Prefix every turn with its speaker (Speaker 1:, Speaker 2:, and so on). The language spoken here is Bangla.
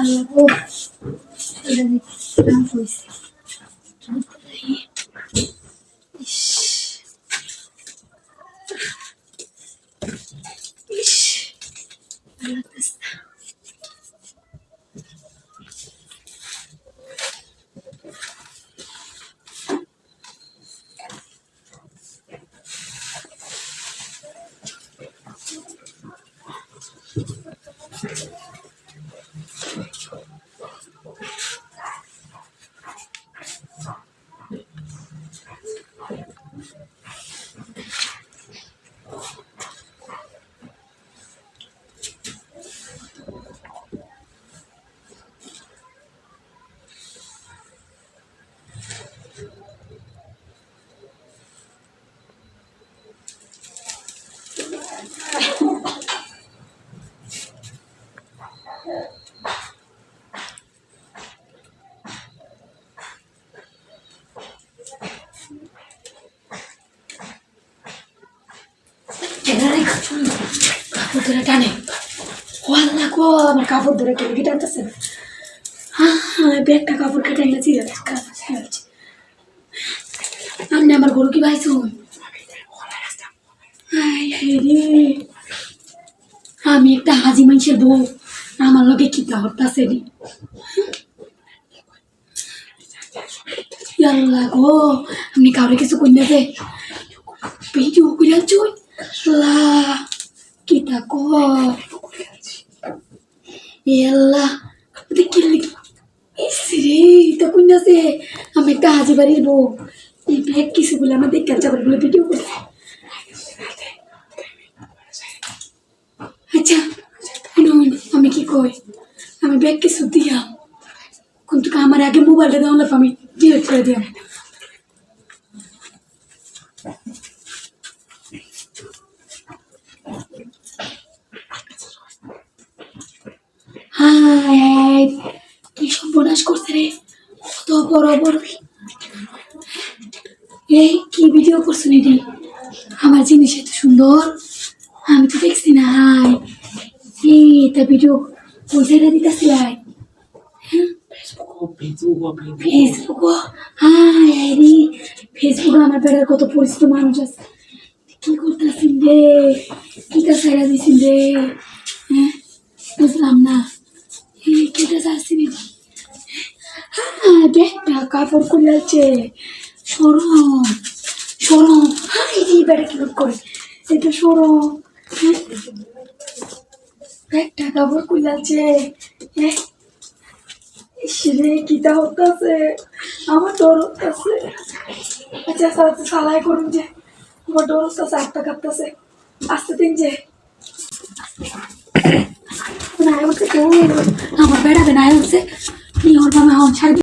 Speaker 1: আল্লাহ এটা দেখলাম কইছে ইস ইস ভালো লাগতেছে না। কাপড় ধরে টানে ওয়াল্লা গো আমার কাপড় ধরে কেটে টানতেছে হ্যাঁ ব্যাগটা কাপড় কেটে গেছি আমি আমার গরু কি ভাইছো আমি একটা হাজি মানুষের বউ আমার লোকে কিতা হতাছে রে আল্লাহ গো আপনি কাউরে কিছু কই না যে ভিডিও কইরা চুই আল্লাহ কিতা কো আল্লাহ দেখলি ইসরে তো কই না যে আমি একটা হাজি বাড়ির বউ এই ব্যাগ কিছু বলে আমার দেখতে যাবার বলে ভিডিও করে আচ্ছা আমি কি কই আমি ব্যাগ কিছু দিয়া কিন্তু আমার আগে মোবাইলটা দেওয়া লাগবে আমি ডিলিট করে দিলাম হাই কি সর্বনাশ করছে রে কত বড় বড় এই কি ভিডিও করছো নি আমার জিনিস এত সুন্দর আমি তো দেখছি না হাই এই এটা ভিডিও কোথায় দিতেছি হাই ফেসবুক হাই রে ফেসবুক আমার বেড়ার কত পরিচিত মানুষ আছে কি করতেছেন রে কি কাছে দিয়েছেন রে হ্যাঁ বুঝলাম না কেটে যাচ্ছি হ্যাঁ ব্যাগটা কাপড় খুলে আছে সরম সরম হাই রে বেড়া কি করে এটা সরম হ্যাঁ ব্যাগটা কাপড় খুলে আছে হ্যাঁ ইসরে কিটা হতাছে আমার ডর হতাছে আচ্ছা সালাই করুন যে আমার ডর হতাছে একটা কাঁপতাছে আসতে দিন যে আমার বেড়াবে না হচ্ছে ওর বাবা ছাড়